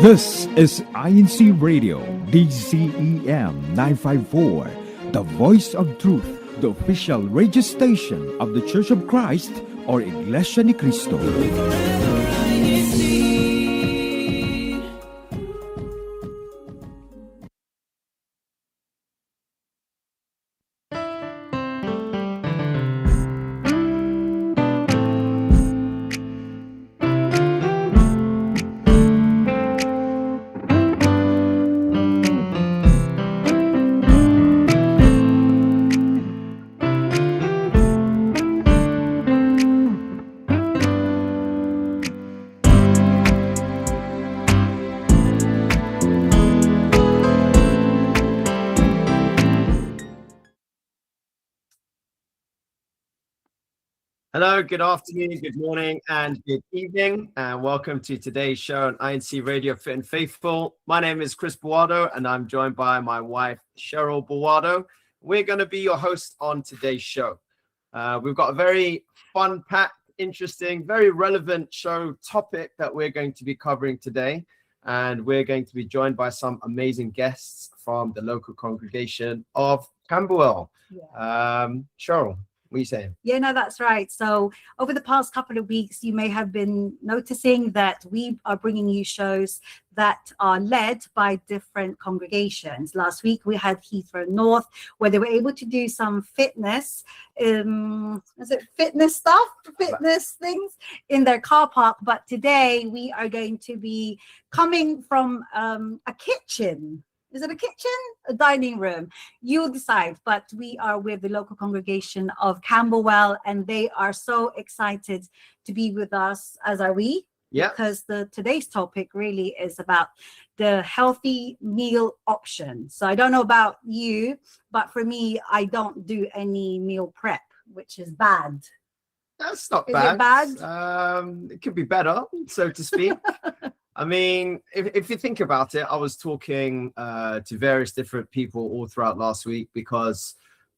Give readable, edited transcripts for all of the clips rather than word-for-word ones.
This is INCRadio, DCEM 954, the voice of truth, the official radio station of the Church of Christ or Iglesia ni Cristo. Hello, good afternoon, good morning, and good evening, and welcome to today's show on INCRadio Fit and Faithful. My name is Chris Buardo, and I'm joined by my wife, Cheryl Buardo. We're going to be your hosts on today's show. We've got a very fun-packed, interesting, very relevant show topic that we're going to be covering today, and we're going to be joined by some amazing guests from the local congregation of Camberwell. Cheryl, what are you saying? Yeah, no, that's right. So over the past couple of weeks, you may have been noticing that we are bringing you shows that are led by different congregations. Last week, we had Heathrow North, where they were able to do some fitness, fitness things in their car park. But today, we are going to be coming from a kitchen. Is it a kitchen? A dining room? You'll decide. But we are with the local congregation of Camberwell, and they are so excited to be with us, as are we. Yeah. Because today's topic really is about the healthy meal option. So I don't know about you, but for me, I don't do any meal prep, which is bad. That's not Is bad. it bad? It could be better, so to speak. I mean, if you think about it, I was talking to various different people all throughout last week because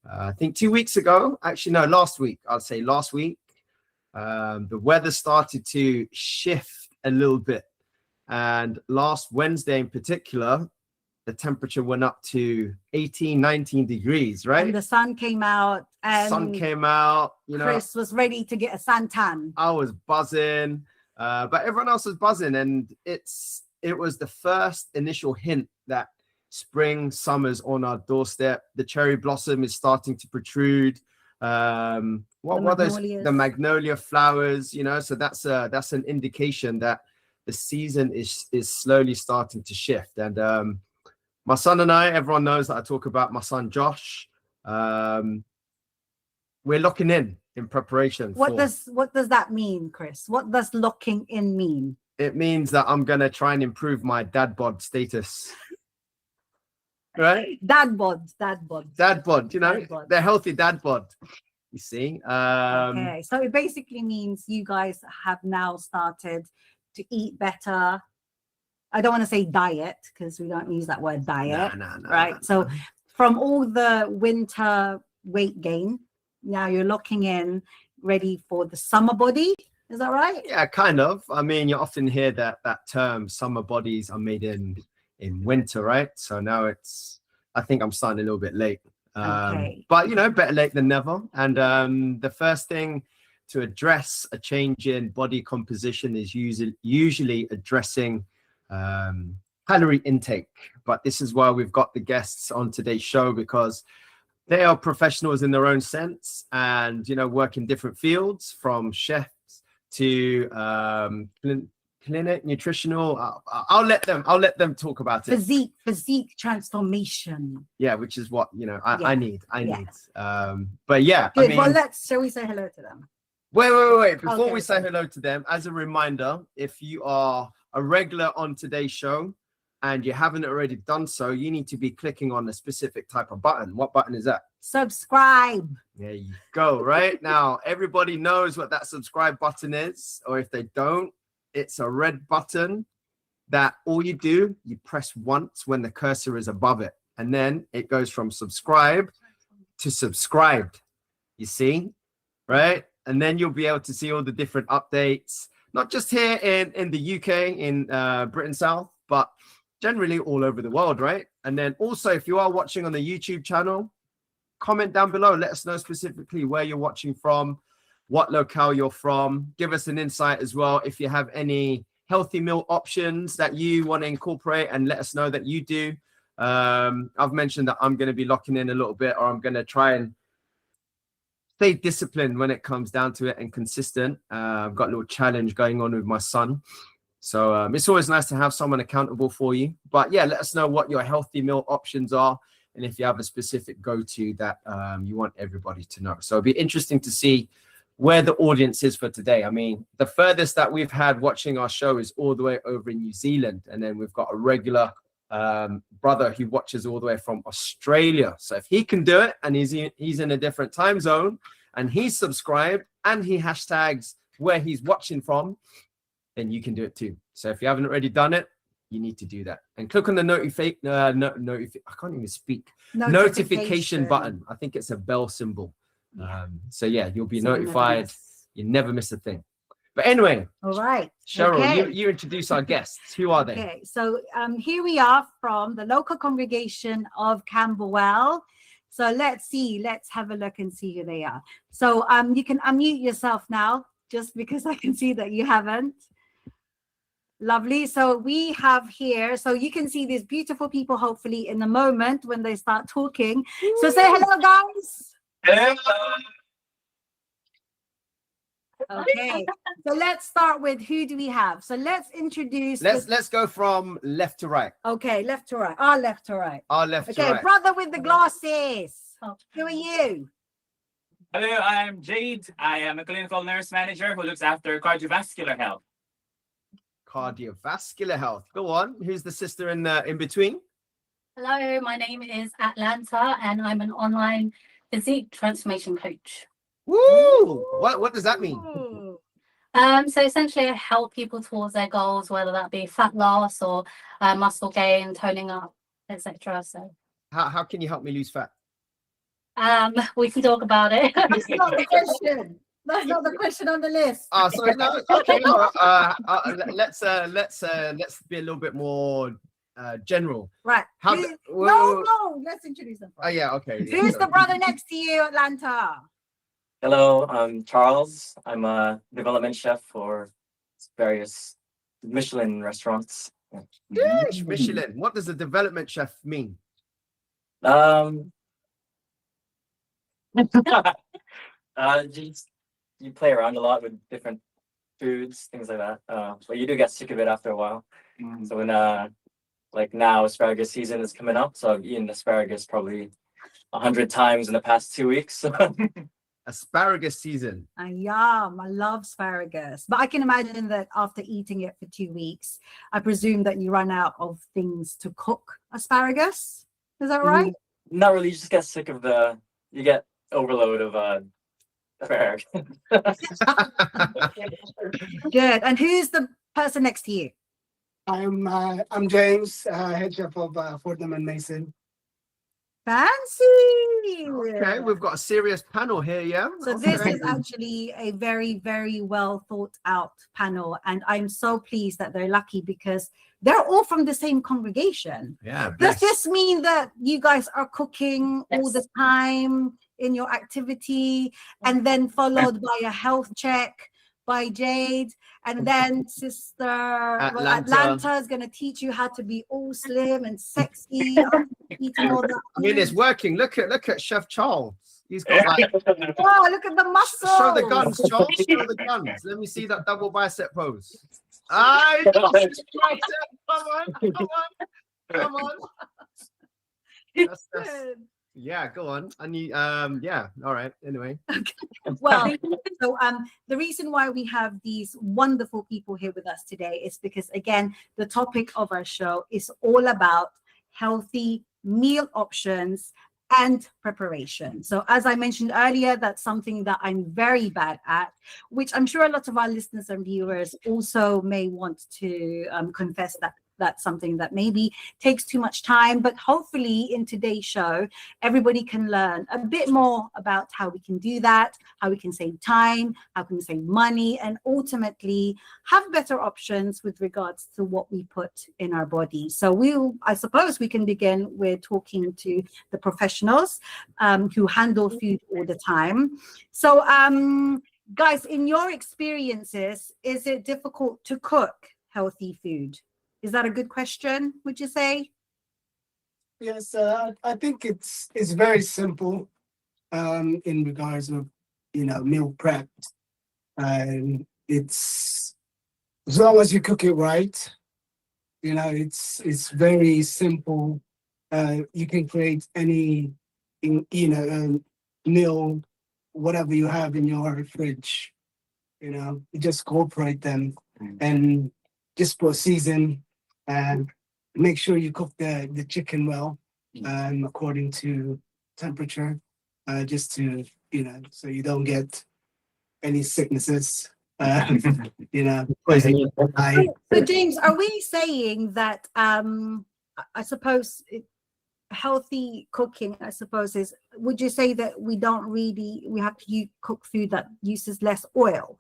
I think 2 weeks ago, actually, no, last week, I'd say last week, the weather started to shift a little bit. And last Wednesday in particular, the temperature went up to 18, 19 degrees, right? And the sun came out. And you know. Chris was ready to get a suntan. I was buzzing. But everyone else was buzzing, and it was the first initial hint that spring, summer's on our doorstep. The cherry blossom is starting to protrude. What are those? The magnolia flowers, you know. So that's an indication that the season is slowly starting to shift. And my son and I, everyone knows that I talk about my son Josh. We're locking in preparation. What does that mean, Chris? What does locking in mean? It means that I'm gonna try and improve my dad bod status. Right? Dad bod. You know, the healthy dad bod. You see. Okay, so it basically means you guys have now started to eat better. I don't want to say diet because we don't use that word diet. No, right? So from all the winter weight gain, now you're locking in, ready for the summer body. Is that right? Yeah, kind of. I mean, you often hear that term, summer bodies are made in winter, right? So now I think I'm starting a little bit late. Okay. But, you know, better late than never. And the first thing to address a change in body composition is usually addressing calorie intake. But this is why we've got the guests on today's show, because they are professionals in their own sense and, you know, work in different fields, from chefs to clinic, nutritional. I'll let them talk about it. Physique transformation. Yeah, which is what, you know, I need. But yeah, good. I mean, shall we say hello to them? Wait. Before we say hello to them, as a reminder, if you are a regular on today's show and you haven't already done so, you need to be clicking on a specific type of button. What button is that? Subscribe. There you go. Right now, everybody knows what that subscribe button is, or if they don't, it's a red button that all you do, you press once when the cursor is above it, and then it goes from subscribe to subscribed. You see, right? And then you'll be able to see all the different updates, not just here in the UK, in Britain South, but generally all over the world, right? And then also, if you are watching on the YouTube channel, comment down below. Let us know specifically where you're watching from, what locale you're from. Give us an insight as well if you have any healthy meal options that you want to incorporate, and let us know that you do. I've mentioned that I'm going to be locking in a little bit, or I'm going to try and stay disciplined when it comes down to it and consistent. I've got a little challenge going on with my son. So it's always nice to have someone accountable for you. But yeah, let us know what your healthy meal options are, and if you have a specific go-to that you want everybody to know. So it'll be interesting to see where the audience is for today. I mean, the furthest that we've had watching our show is all the way over in New Zealand. And then we've got a regular brother who watches all the way from Australia. So if he can do it, and he's in a different time zone, and he's subscribed, and he hashtags where he's watching from, then you can do it too. So if you haven't already done it, you need to do that. And click on the I can't even speak. Notification button. I think it's a bell symbol. So yeah, you'll be notified. You never miss a thing. But anyway, all right, Cheryl, okay. you introduce our guests. Who are they? Okay, so here we are from the local congregation of Camberwell. So let's have a look and see who they are. So you can unmute yourself now, just because I can see that you haven't. Lovely. So we have here, so you can see these beautiful people hopefully in a moment when they start talking. So say hello, guys. Hello. Okay, so let's start with, who do we have? So let's introduce. Let's go from left to right. Okay, left to right. Our left to right. Our left to right. Okay, brother with the glasses. Who are you? Hello, I'm Jade. I am a clinical nurse manager who looks after cardiovascular health. Cardiovascular health. Go on. Who's the sister in between? Hello, my name is Atlanta, and I'm an online physique transformation coach. Woo! What does that mean? So essentially, I help people towards their goals, whether that be fat loss or muscle gain, toning up, etc. So, how can you help me lose fat? we can talk about it. That's not the question. That's not the question on the list. Oh, sorry. No, okay. All right. Let's be a little bit more general. Right. No. Let's introduce them. Oh yeah. Okay. Who's the brother next to you, Atlanta? Hello, I'm Charles. I'm a development chef for various Michelin restaurants. Yes, Michelin. What does a development chef mean? You play around a lot with different foods, things like that. But you do get sick of it after a while. So when like now asparagus season is coming up, so I've eaten asparagus probably 100 times in the past 2 weeks. Asparagus season. Yum, I love asparagus. But I can imagine that after eating it for 2 weeks, I presume that you run out of things to cook asparagus. Is that right? Not really. You just get sick of you get overload of asparagus. Good. And who's the person next to you? I'm James, head chef of Fordham and Mason. Fancy. Okay, we've got a serious panel here, yeah? So this is actually a very, very well thought out panel. And I'm so pleased that they're lucky because they're all from the same congregation. Yeah. Does this mean that you guys are cooking all the time in your activity, and then followed by a health check by Jade, and then Sister Atlanta is going to teach you how to be all slim and sexy. Eating all that. I mean, it's working. Look at Chef Charles. He's got like. Oh, look at the muscles. Show the guns, Charles. Show the guns. Let me see that double bicep pose. Come on. That's, yeah, go on. And you, yeah, all right. Anyway. Well, so the reason why we have these wonderful people here with us today is because, again, the topic of our show is all about healthy meal options and preparation. So as I mentioned earlier, that's something that I'm very bad at, which I'm sure a lot of our listeners and viewers also may want to confess that that's something that maybe takes too much time, but hopefully in today's show, everybody can learn a bit more about how we can do that, how we can save time, how we can save money, and ultimately have better options with regards to what we put in our body. So I suppose we can begin with talking to the professionals who handle food all the time. So guys, in your experiences, is it difficult to cook healthy food? Is that a good question, would you say? Yes, I think it's very simple in regards of meal prep. It's as long as you cook it right, it's very simple. You can create any meal, whatever you have in your fridge. You just incorporate them and just put season and make sure you cook the chicken well, according to temperature, just to so you don't get any sicknesses. So James, are we saying that I suppose healthy cooking, I suppose, is, would you say that we have to cook food that uses less oil?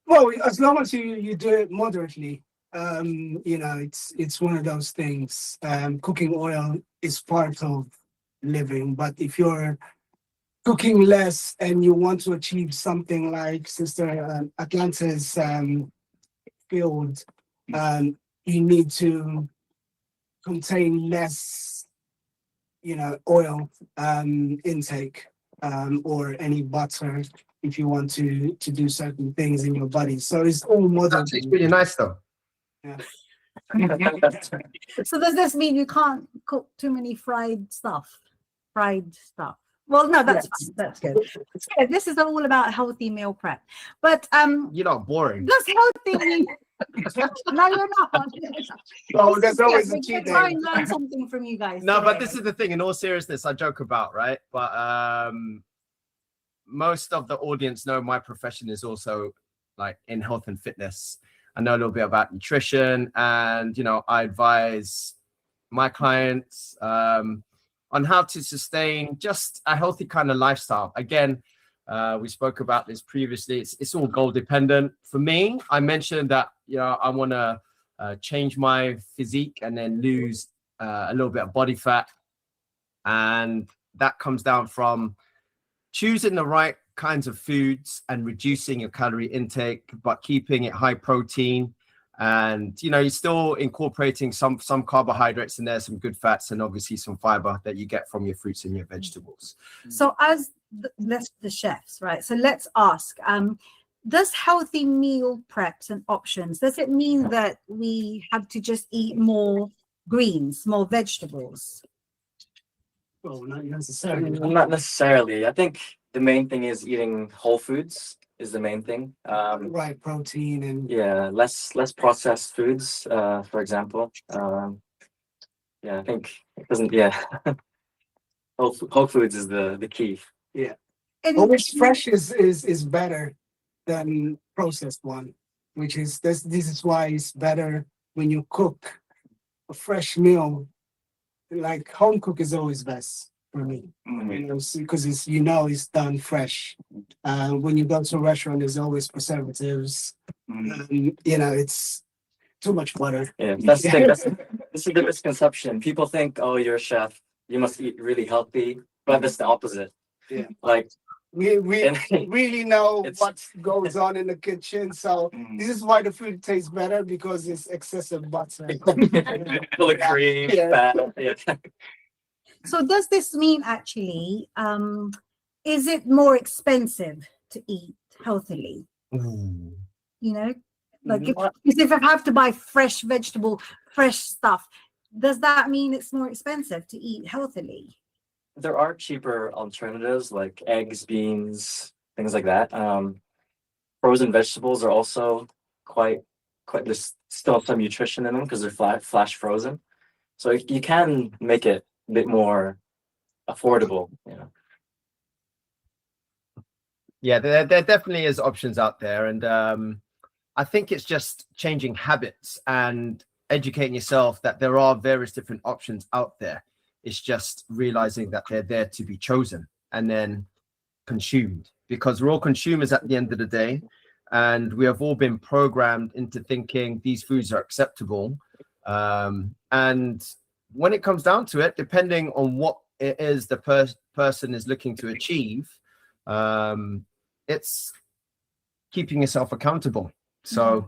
Well, as long as you do it moderately, it's one of those things. Cooking oil is part of living, but if you're cooking less and you want to achieve something like Sister Atlanta's field, you need to contain less, oil intake, or any butter if you want to do certain things in your body. So it's all modern. It's really nice though. Yeah. So does this mean you can't cook too many fried stuff? Well, no, that's fine. That's good. So this is all about healthy meal prep. But You're not boring. does healthy mean no, you're not. Oh, there's always a cheat Try day. and learn something from you guys. No, but today. this is the thing. In all seriousness, I joke about, right? But most of the audience know my profession is also like in health and fitness. I know a little bit about nutrition, and I advise my clients on how to sustain just a healthy kind of lifestyle. Again, we spoke about this previously. It's all goal dependent. For me, I mentioned that I want to change my physique and then lose a little bit of body fat, and that comes down from choosing the right kinds of foods and reducing your calorie intake, but keeping it high protein. And you're still incorporating some carbohydrates in there, some good fats, and obviously some fiber that you get from your fruits and your vegetables. So as the chefs, right? So let's ask, does healthy meal preps and options, does it mean that we have to just eat more greens, more vegetables? Well, not necessarily. Not necessarily. I think the main thing is eating whole foods is the main thing. Right, protein and less processed foods, for example. I think it doesn't. Whole foods is the key. Yeah. And Always fresh is better than processed one, which is this is why it's better when you cook a fresh meal. Like home cook is always best for me, because it's done fresh. When you go to a restaurant, there's always preservatives. It's too much butter. Yeah, that's the misconception. People think, oh, you're a chef, you must eat really healthy, but that's the opposite. Yeah. Like we really know what goes on in the kitchen, so this is why the food tastes better, because it's excessive butter. full of cream, fat. Yeah. so does this mean actually, is it more expensive to eat healthily? Like if I have to buy fresh vegetable, fresh stuff, does that mean it's more expensive to eat healthily? There are cheaper alternatives like eggs, beans, things like that. Frozen vegetables are also quite. There's still some nutrition in them because they're flash frozen, so you can make it a bit more affordable. Yeah, there definitely is options out there, and I think it's just changing habits and educating yourself that there are various different options out there. It's just realizing that they're there to be chosen and then consumed, because we're all consumers at the end of the day, and we have all been programmed into thinking these foods are acceptable. And when it comes down to it, depending on what it is the person is looking to achieve, it's keeping yourself accountable. So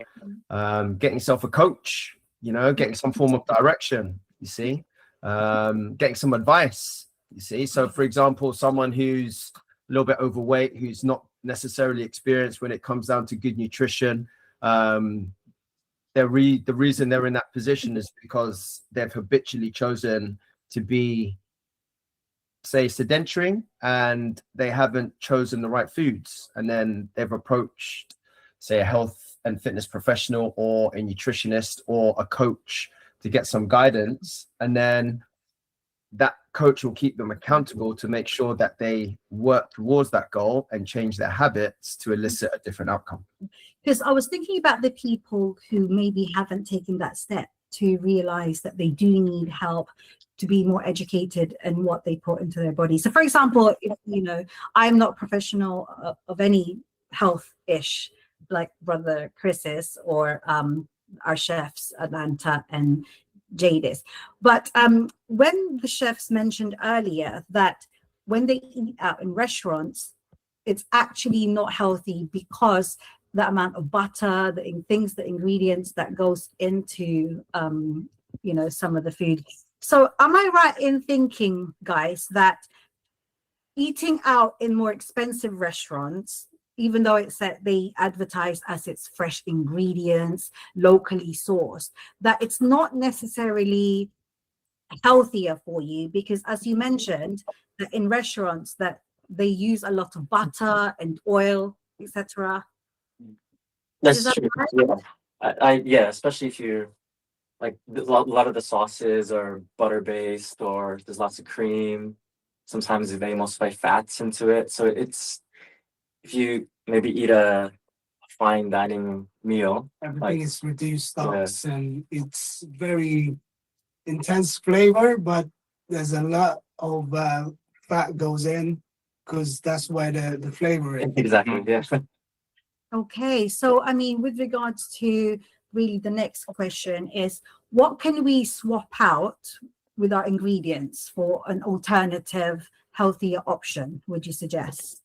getting yourself a coach, getting some form of direction, you see, getting some advice, you see. So for example, someone who's a little bit overweight, who's not necessarily experienced when it comes down to good nutrition, the reason they're in that position is because they've habitually chosen to be, say, sedentary, and they haven't chosen the right foods. And then they've approached, say, a health and fitness professional or a nutritionist or a coach to get some guidance. And then that coach will keep them accountable to make sure that they work towards that goal and change their habits to elicit a different outcome. Because I was thinking about the people who maybe haven't taken that step to realize that they do need help to be more educated in what they put into their body. So for example, if, I'm not professional of any health-ish like Brother Chris is, or our chefs, Atlanta and Jadis. But when the chefs mentioned earlier that when they eat out in restaurants, it's actually not healthy because the amount of butter, the ingredients that goes into, some of the food. So am I right in thinking, guys, that eating out in more expensive restaurants, even though it's that they advertise as it's fresh ingredients, locally sourced, that it's not necessarily healthier for you? Because as you mentioned, that in restaurants that they use a lot of butter and oil, etc. That's true. Right? Yeah, especially if you're like a lot of the sauces are butter based, or there's lots of cream. Sometimes they emulsify fats into it. So it's, if you maybe eat a fine dining meal, everything is reduced stocks, and it's very intense flavor, but there's a lot of fat goes in because that's where the flavor is. Exactly. Yeah. Okay, so I mean, with regards to really the next question is, what can we swap out with our ingredients for an alternative, healthier option, would you suggest?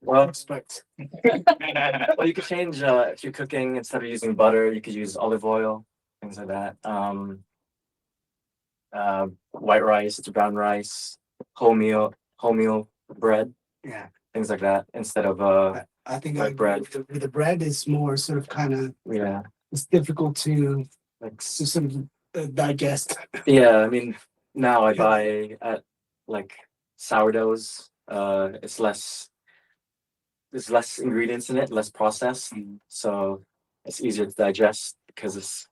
Well, well, you could change if you're cooking, instead of using butter, you could use olive oil, things like that. White rice to brown rice, wholemeal bread, Yeah, things like that, instead of I think like bread. with the bread, it's more sort of kind of, Yeah, it's difficult to like sort of digest. yeah. I mean, now I buy at like sourdoughs. There's less ingredients in it, less processed, so it's easier to digest because it's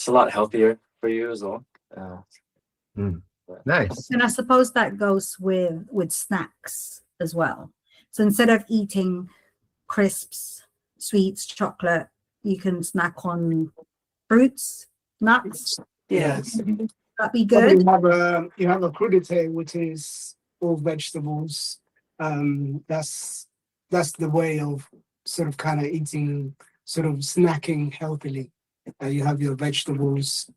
a lot healthier for you as well. Nice. And I suppose that goes with snacks as well. So instead of eating crisps, sweets, chocolate, you can snack on fruits, nuts. Yes. That'd be good. You have a crudité, which is all vegetables. That's the way of sort of kind of eating, sort of snacking healthily. You have your vegetables.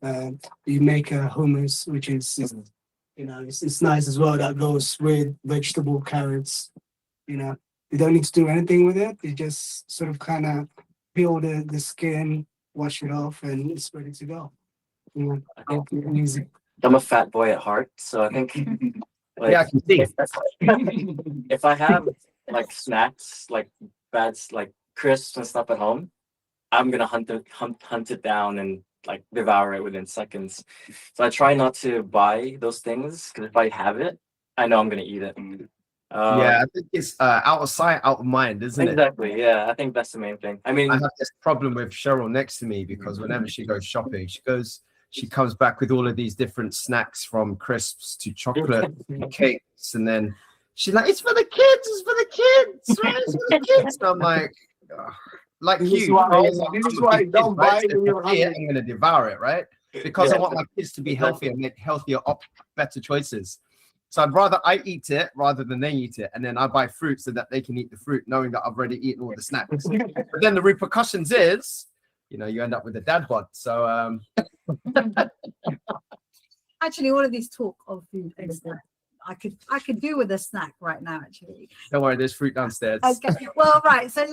You make a hummus, which is it's nice as well. That goes with vegetable, carrots. You don't need to do anything with it. You just sort of kind of peel the skin, wash it off, and it's ready to go. I think Easy. I'm a fat boy at heart, so I think like, Yeah, I can see. if I have like snacks, like crisps and stuff at home, I'm gonna hunt it down and like devour it within seconds. So I try not to buy those things, because if I have it, I know I'm gonna eat it. Yeah, I think it's out of sight, out of mind, isn't it? Exactly. Yeah, I think that's the main thing. I mean, I have this problem with Cheryl next to me, because whenever she goes shopping, she comes back with all of these different snacks, from crisps to chocolate cakes, and then she's like, "It's for the kids, it's for the kids, right? It's for the kids." And I'm like, oh. like This you, is why- I'm this is a why big don't kid, buy right? it So when if you're I see it, hungry. I'm going to devour it, right? Because I Yeah. want my kids to be healthy and make healthier, better choices. So I'd rather I eat it rather than they eat it, and then I buy fruit so that they can eat the fruit, knowing that I've already eaten all the snacks. But then the repercussions is, you end up with a dad bod. So Actually, all of this talk of food and stuff, I could do with a snack right now, actually. don't worry, there's fruit downstairs. Okay, well, right. So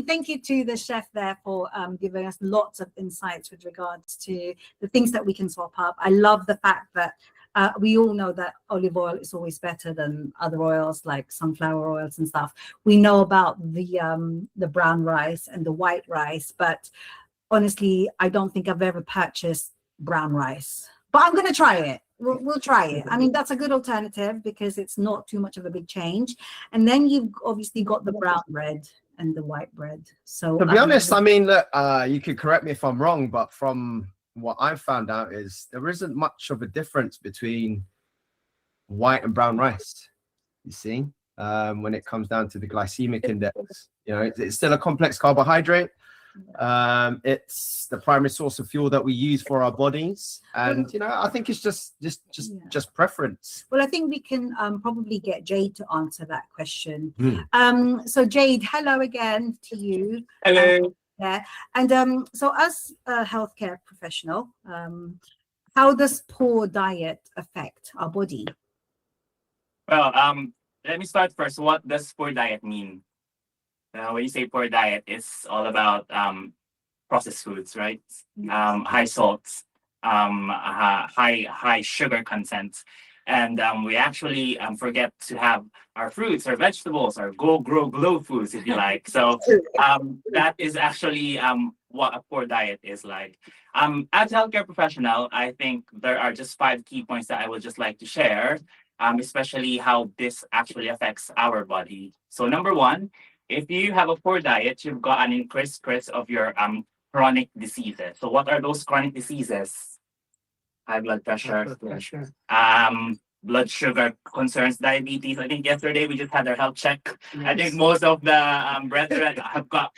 thank you to the chef there for giving us lots of insights with regards to the things that we can swap up. I love the fact that we all know that olive oil is always better than other oils like sunflower oils and stuff. We know about the brown rice and the white rice, but honestly, I don't think I've ever purchased brown rice. But I'm going to try it. We'll try it. I mean, that's a good alternative because it's not too much of a big change. And then you've obviously got the brown bread and the white bread. So To be honest, I mean, look, you could correct me if I'm wrong, but from what I've found out is there isn't much of a difference between white and brown rice. You see, when it comes down to the glycemic index, it's still a complex carbohydrate. It's the primary source of fuel that we use for our bodies, and I think it's just preference. Well, I think we can probably get Jade to answer that question. Mm. So Jade, hello again to you. Hello. Yeah, and so as a healthcare professional, how does poor diet affect our body? Well, let me start first. What does poor diet mean? When you say poor diet, it's all about processed foods, right? High salt, high sugar content, and we actually forget to have our fruits, our vegetables, our glow foods, if you like. So that is actually what a poor diet is like. As a healthcare professional, I think there are just 5 key points that I would just like to share, especially how this actually affects our body. So number 1. If you have a poor diet, you've got an increased risk of your chronic diseases. So what are those chronic diseases? High blood pressure, blood sugar concerns, diabetes. I think yesterday we just had our health check. Yes. I think most of the brethren have got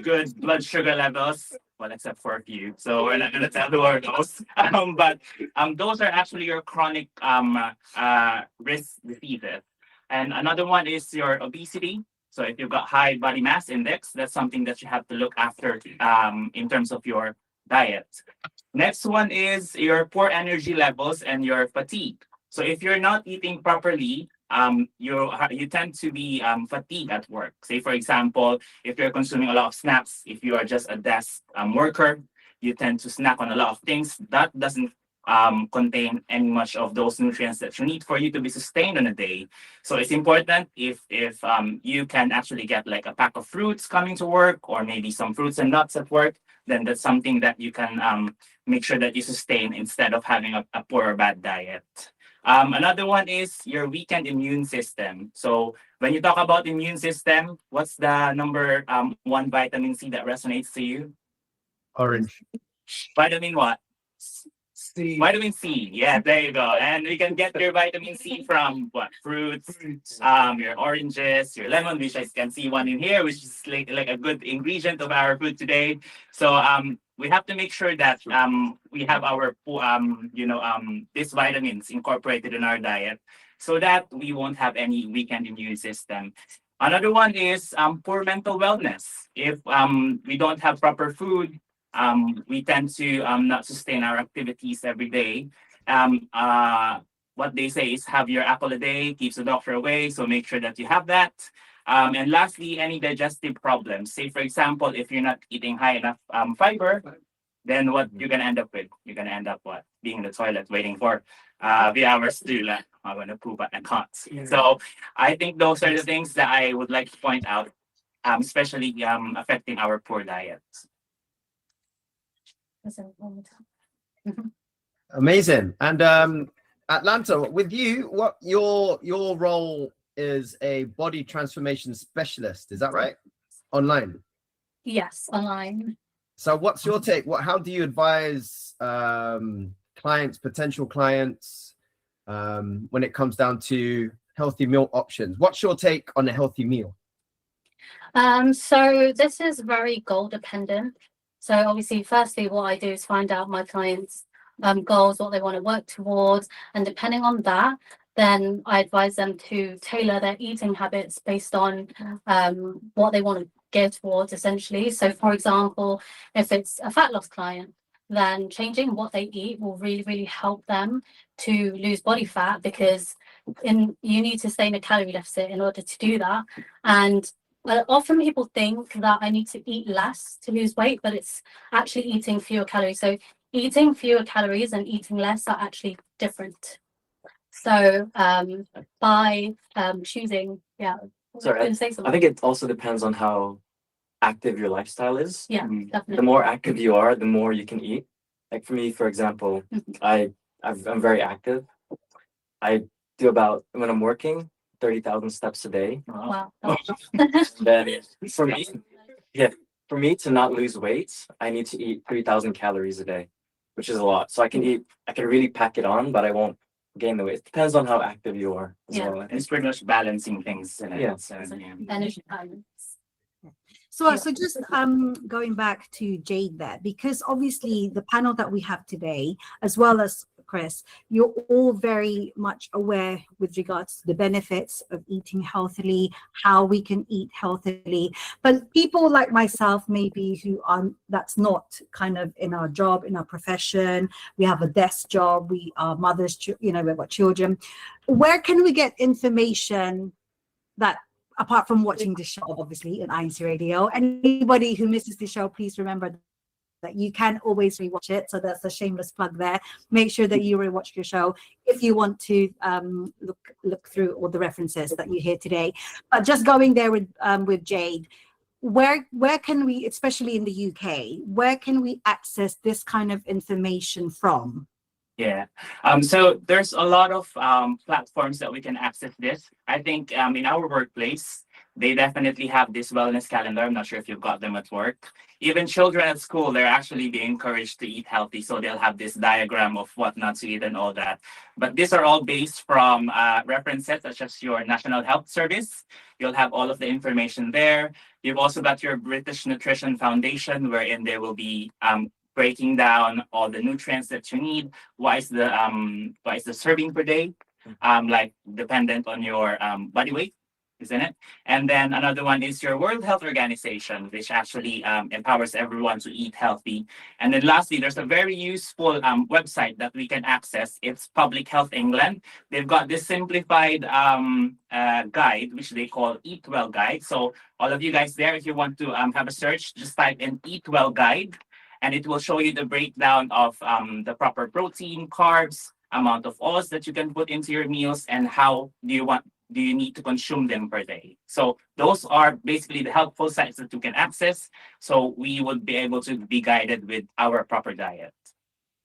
good blood sugar levels. Well, except for a few. So we're not going to tell who are those. But those are actually your chronic risk diseases. And another one is your obesity. So if you've got high body mass index, that's something that you have to look after in terms of your diet. Next one is your poor energy levels and your fatigue. So if you're not eating properly, you tend to be fatigued at work. Say, for example, if you're consuming a lot of snacks, if you are just a desk worker, you tend to snack on a lot of things. That doesn't contain any much of those nutrients that you need for you to be sustained on a day. So it's important if you can actually get like a pack of fruits coming to work, or maybe some fruits and nuts at work, then that's something that you can make sure that you sustain instead of having a poor or bad diet. Another one is your weakened immune system. So when you talk about immune system, what's the number 1 vitamin C that resonates to you? Orange. Vitamin what? C. Vitamin C. Yeah, there you go. And you can get your vitamin C from what? Fruits, your oranges, your lemon, which I can see one in here, which is like a good ingredient of our food today. So we have to make sure that we have our these vitamins incorporated in our diet so that we won't have any weakened immune system. Another one is poor mental wellness. If we don't have proper food, we tend to not sustain our activities every day. What they say is have your apple a day, keeps the doctor away. So make sure that you have that. And lastly, any digestive problems. Say, for example, if you're not eating high enough fiber, then what you're going to end up with? You're going to end up what? Being in the toilet waiting for the hours to I want to poop but I can't. Yeah. So I think those are the things that I would like to point out, especially affecting our poor diet. Amazing. And Atlanta, with you, what your role is a body transformation specialist, is that right? Online? Yes, online. So what's your take? How do you advise clients, potential clients, when it comes down to healthy meal options? What's your take on a healthy meal? So this is very goal dependent. So obviously, firstly, what I do is find out my clients' goals, what they want to work towards, and depending on that, then I advise them to tailor their eating habits based on what they want to gear towards, essentially. So, for example, if it's a fat loss client, then changing what they eat will really, really help them to lose body fat, because you need to stay in a calorie deficit in order to do that. And often people think that I need to eat less to lose weight, but it's actually eating fewer calories. So eating fewer calories and eating less are actually different. So by choosing, yeah. Sorry, I say I something. think it also depends on how active your lifestyle is. Yeah, The definitely. more active you are, the more you can eat. Like for me, for example, I'm very active. I do about, when I'm working, 30,000 steps a day. Wow. Then for me, yeah, for me to not lose weight, I need to eat 3,000 calories a day, which is a lot. So I can really pack it on, but I won't gain the weight. It depends on how active you are as Yeah. well. It's pretty much balancing things. Yeah. So, yeah. Energy balance. So just going back to Jade there, because obviously the panel that we have today, as well as Chris, you're all very much aware with regards to the benefits of eating healthily, how we can eat healthily. But people like myself, maybe who are, that's not kind of in our job, in our profession, we have a desk job, we are mothers, we've got children. Where can we get information that, apart from watching the show, obviously, on INCRadio? Anybody who misses the show, please remember that you can always rewatch it. So that's a shameless plug there. Make sure that you rewatch your show if you want to look through all the references that you hear today. But just going there with Jade, where can we, especially in the UK, where can we access this kind of information from? Yeah. So there's a lot of platforms that we can access this. I think in our workplace, they definitely have this wellness calendar. I'm not sure if you've got them at work. Even children at school, they're actually being encouraged to eat healthy. So they'll have this diagram of what not to eat and all that. But these are all based from references such as your National Health Service. You'll have all of the information there. You've also got your British Nutrition Foundation, wherein there will be breaking down all the nutrients that you need. What is the serving per day? Like dependent on your body weight, isn't it? And then another one is your World Health Organization, which actually empowers everyone to eat healthy. And then lastly, there's a very useful website that we can access. It's Public Health England. They've got this simplified guide, which they call Eat Well Guide. So all of you guys there, if you want to have a search, just type in Eat Well Guide, and it will show you the breakdown of the proper protein, carbs, amount of oils that you can put into your meals, and how do you need to consume them per day. So those are basically the helpful sites that you can access, so we would be able to be guided with our proper diet.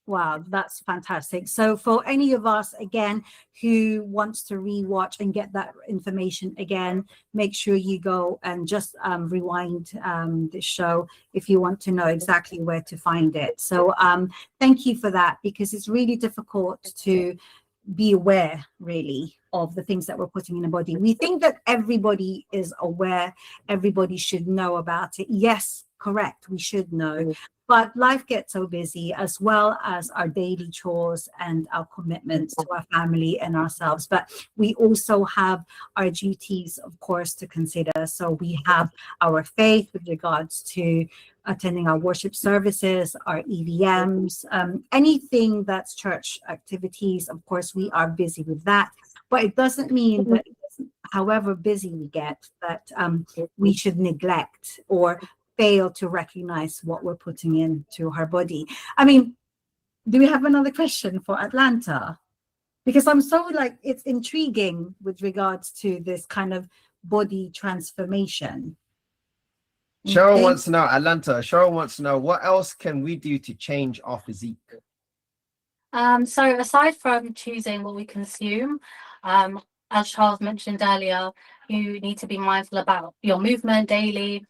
Wow, that's fantastic. So for any of us, again, who wants to rewatch and get that information again, make sure you go and just rewind this show if you want to know exactly where to find it. So thank you for that, because it's really difficult to be aware, really, of the things that we're putting in the body. We think that everybody is aware, everybody should know about it. Yes, correct, we should know. But life gets so busy, as well as our daily chores and our commitments to our family and ourselves. But we also have our duties, of course, to consider. So we have our faith with regards to attending our worship services, our EVMs, anything that's church activities. Of course, we are busy with that. But it doesn't mean that however busy we get, that we should neglect or fail to recognize what we're putting into her body. I mean, do we have another question for Atlanta? Because I'm so it's intriguing with regards to this kind of body transformation. Cheryl wants to know, Atlanta, Cheryl wants to know, what else can we do to change our physique? So aside from choosing what we consume, as Charles mentioned earlier, you need to be mindful about your movement daily.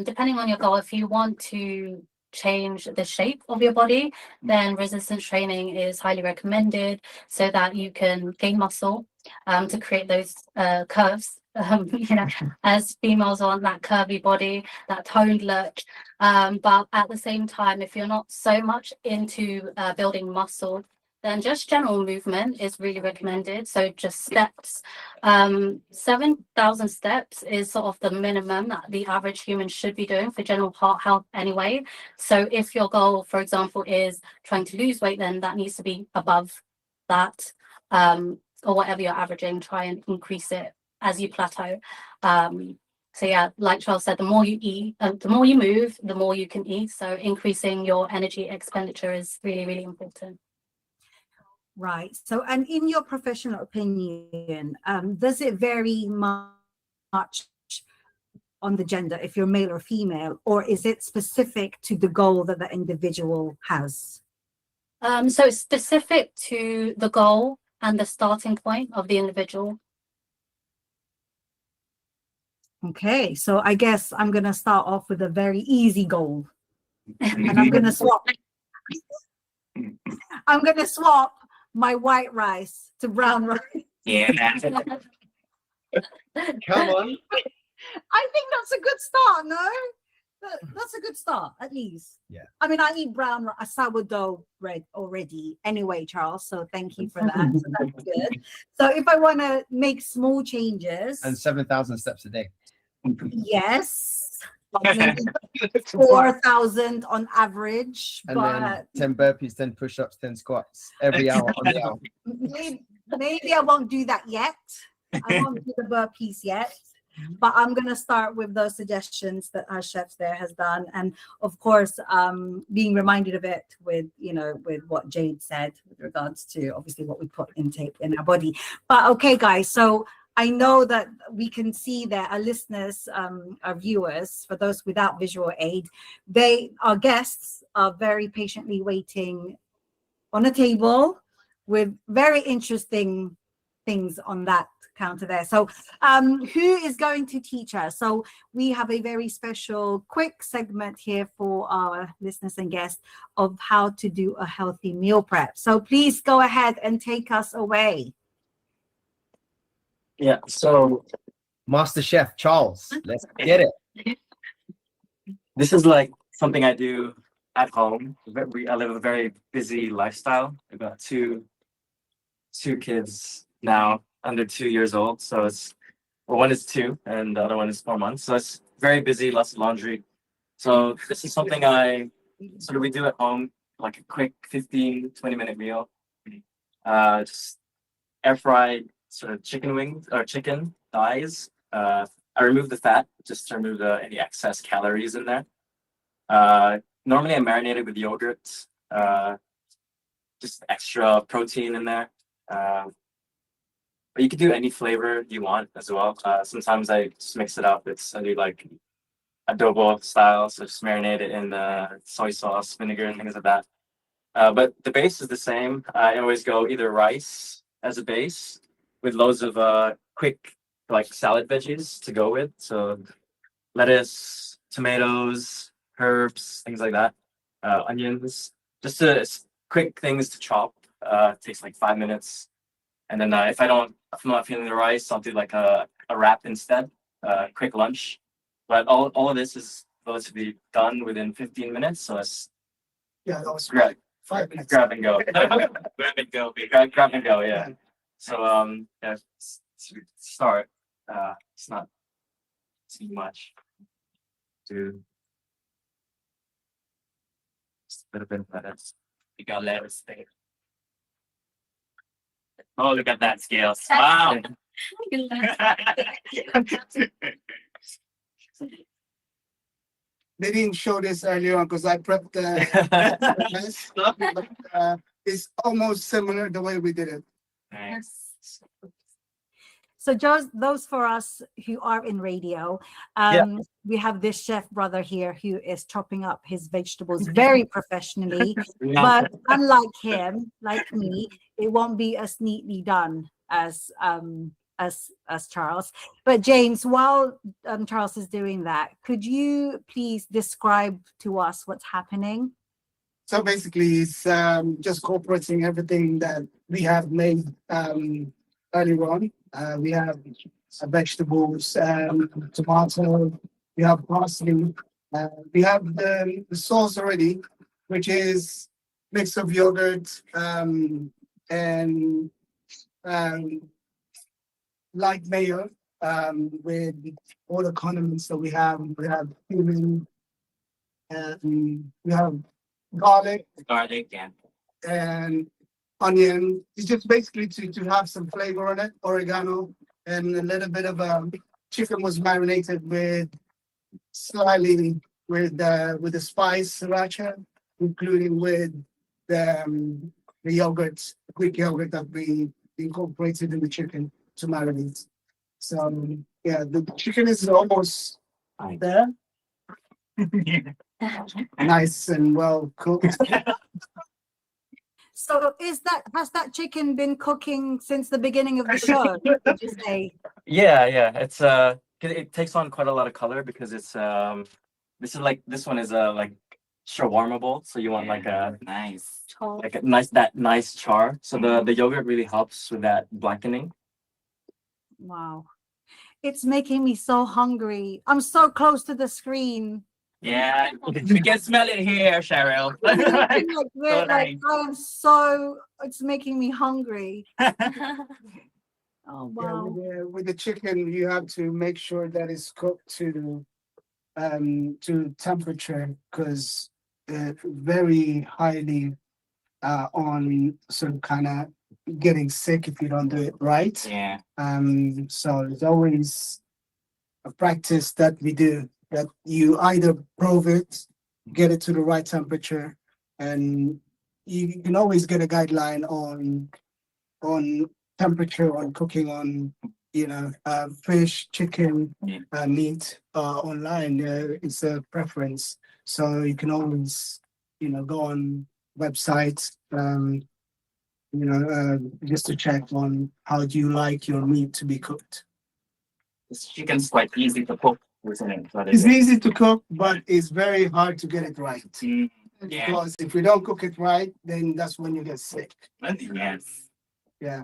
Depending on your goal, if you want to change the shape of your body, then resistance training is highly recommended so that you can gain muscle to create those curves. As females want that curvy body, that toned look. But at the same time, if you're not so much into building muscle, then just general movement is really recommended. So just steps. 7,000 steps is sort of the minimum that the average human should be doing for general heart health anyway. So if your goal, for example, is trying to lose weight, then that needs to be above that, or whatever you're averaging. Try and increase it as you plateau. So yeah, like Charles said, the more you eat, the more you move, the more you can eat. So increasing your energy expenditure is really, really important. Right. So, and in your professional opinion, does it vary much on the gender, if you're male or female, or is it specific to the goal that the individual has? So it's specific to the goal and the starting point of the individual. Okay, so I guess I'm going to start off with a very easy goal. And I'm going to swap. I'm going to swap my white rice to brown rice. Yeah. Come on. I think that's a good start, no? That's a good start, at least. Yeah. I mean, I eat sourdough bread already anyway, Charles, so thank you for that. So that's good. So if I want to make small changes. And 7,000 steps a day. Yes. 4,000 on average, And but then 10 burpees, 10 push-ups, 10 squats every hour on the hour. maybe I won't do that yet. I won't do the burpees yet, but I'm gonna start with those suggestions that our chef there has done, and of course, being reminded of it with with what Jade said with regards to obviously what we put intake in our body. But okay, guys, so I know that we can see that our listeners, our viewers, for those without visual aid, our guests are very patiently waiting on a table with very interesting things on that counter there. So who is going to teach us? So we have a very special quick segment here for our listeners and guests of how to do a healthy meal prep. So please go ahead and take us away. Yeah, so Master Chef Charles, let's get it. this is like something I do at home. I live a very busy lifestyle. I've got two kids now, under 2 years old. So one is 2 and the other one is 4 months. So it's very busy, lots of laundry. So this is something we do at home, like a quick 15-20 minute meal. Just air fry sort of chicken wings or chicken thighs. I remove the fat just to remove any excess calories in there. Normally I marinate it with yogurt, just extra protein in there. But you can do any flavor you want as well. Sometimes I just mix it up. I do like adobo style, so just marinate it in soy sauce, vinegar, and things like that. But the base is the same. I always go either rice as a base with loads of quick like salad veggies to go with. So lettuce, tomatoes, herbs, things like that. Onions, just quick things to chop. Takes like 5 minutes. And then if I'm not feeling the rice, I'll do like a wrap instead, quick lunch. But all of this is supposed to be done within 15 minutes. So it's Yeah, that was grab 5 minutes. and go. Grab and go. Grab and go, yeah. So start. It's not too much. Do just a little bit of lettuce. You got lettuce there. Oh, look at that scales. Wow. They didn't show this earlier on because I prepped the mess, but it's almost similar the way we did it. Nice. So just those for us who are in radio, we have this chef brother here who is chopping up his vegetables very professionally. But unlike him, like me, it won't be as neatly done as as Charles. But James, while Charles is doing that, could you please describe to us what's happening? So basically, it's just incorporating everything that we have made earlier on. We have vegetables, tomato, we have parsley, we have the sauce already, which is mix of yogurt and light mayo with all the condiments that we have. We have cumin, we have garlic Yeah. and onion. It's just basically to have some flavor on it. Oregano and a little bit of chicken was marinated with slightly with the spice sriracha, including with the yogurt, Greek yogurt that we incorporated in the chicken to marinate. So yeah, the chicken is almost there, nice and well cooked. So has that chicken been cooking since the beginning of the show? Would you say? Yeah. It's it takes on quite a lot of color because it's this one is like shawarma bowl, so you want like a Nice. nice char. So the yogurt really helps with that blackening. Wow. It's making me so hungry. I'm so close to the screen. Yeah, we can smell it here, Cheryl. It's making me hungry. Oh Yeah, wow. with the chicken, you have to make sure that it's cooked to temperature because very highly on some kind of getting sick if you don't do it right. Yeah. So it's always a practice that we do that you either prove it, get it to the right temperature, and you can always get a guideline on temperature, on cooking, on fish, chicken, meat online. It's a preference, so you can always go on websites just to check on how do you like your meat to be cooked. This chicken's quite easy to cook, isn't it? It's easy to cook, but it's very hard to get it right. Yeah. Because if we don't cook it right, then that's when you get sick. Yes. Yeah.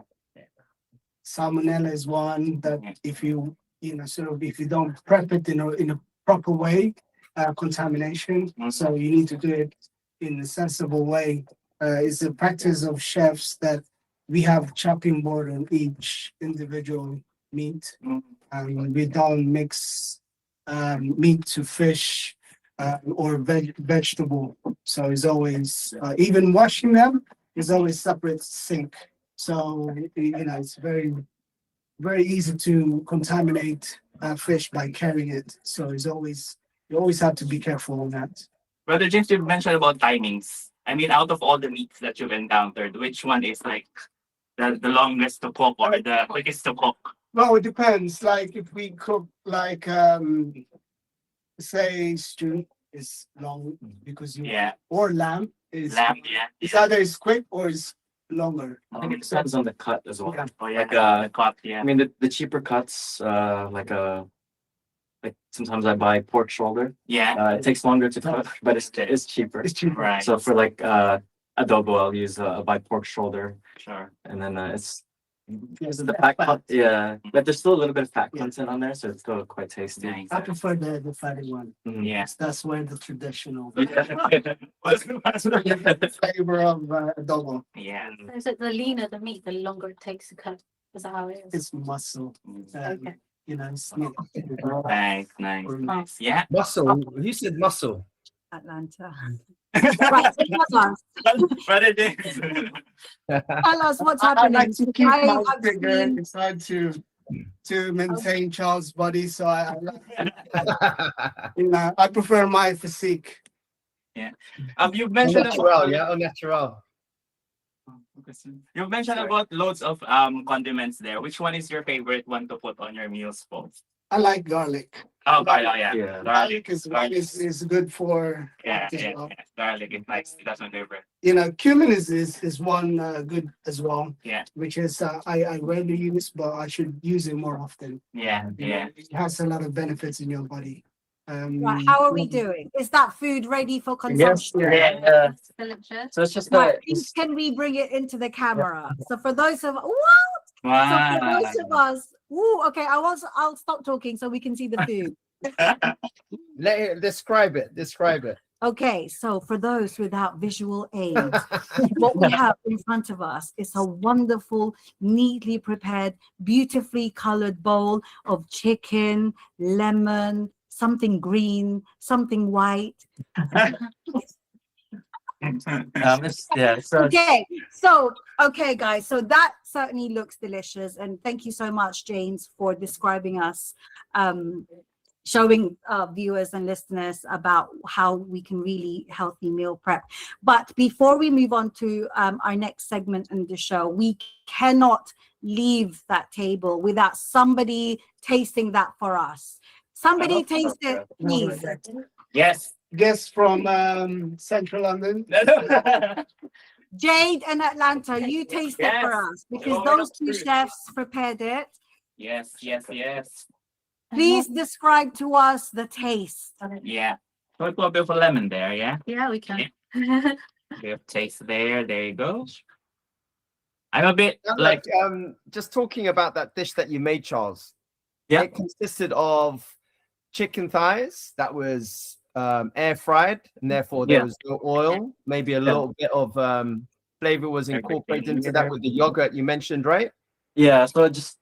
Salmonella is one that if you if you don't prep it in a proper way, contamination. So you need to do it in a sensible way. It's a practice of chefs that we have chopping board on each individual meat. We don't mix meat to fish or vegetable. So it's always even washing them is always separate sink. So it's very, very easy to contaminate fish by carrying it. So you always have to be careful on that. Brother James, you mentioned about timings. I mean, out of all the meats that you've encountered, which one is like the longest to cook or the quickest to cook? Well, it depends. Like if we cook like say stew is long because or lamb is it's either it's quick or it's longer. I think it depends on the cut as well. Yeah. Oh yeah, the cut, I mean the cheaper cuts, like sometimes I buy pork shoulder. Yeah. It takes longer to cook, but it's cheaper. It's cheaper. Right. So for like adobo, I'll use buy pork shoulder, Sure. and then it's the fat cut, but there's still a little bit of fat content on there, so it's still quite tasty. Nice. I prefer the fatty one. Yes. That's where the traditional What's flavor of adobo. Yeah. So is it the leaner the meat, the longer it takes to cook? Is that how it is? It's muscle. Okay. It's not. Nice. Yeah. Muscle. Who said muscle? Atlanta. Right, tell us. Brother James. Tell us what's I happening. like to keep my I've figure. seen- It's hard to maintain Charles' body, so I prefer my physique. You've mentioned Natural, yeah, au natural. You've mentioned about loads of condiments there. Which one is your favorite one to put on your meals, folks? I like garlic. Oh, garlic, yeah. Yeah. Garlic Is good for yeah, as yeah, well. yeah. Garlic is nice. That's my favorite. You know, cumin is one good as well. Yeah, Which is I rarely use, but I should use it more often. yeah, You know, yeah. it has a lot of benefits in your body. Right, how are we doing? Is that food ready for Yes, consumption? yeah. It's delicious. So it's just Right, the please, can we bring it into the camera? So for those of what? So Wow. for those of us, okay, I'll stop talking so we can see the food. Describe it. Describe it. Okay, so for those without visual aids, what we have in front of us is a wonderful, neatly prepared, beautifully colored bowl of chicken, lemon, something green, something white. yeah. So Okay, guys, so that certainly looks delicious, and thank you so much, James, for describing us, showing viewers and listeners about how we can really healthy meal prep. But before we move on to our next segment in the show, we cannot leave that table without somebody tasting that for us. Somebody taste it, please. Yes. guest from Central London. Jade and Atlanta, you taste it for us because those two chefs prepared it. Yes, yes, yes. Please describe to us the taste. Yeah. So we put a bit of a lemon there, yeah? Yeah, we can. Bit of taste there. There you go. I'm a bit Like just talking about that dish that you made, Charles. Yeah. It consisted of chicken thighs that was air fried, and therefore there was no oil. Maybe a little bit of flavor was incorporated into that with the yogurt you mentioned, right? Yeah, so just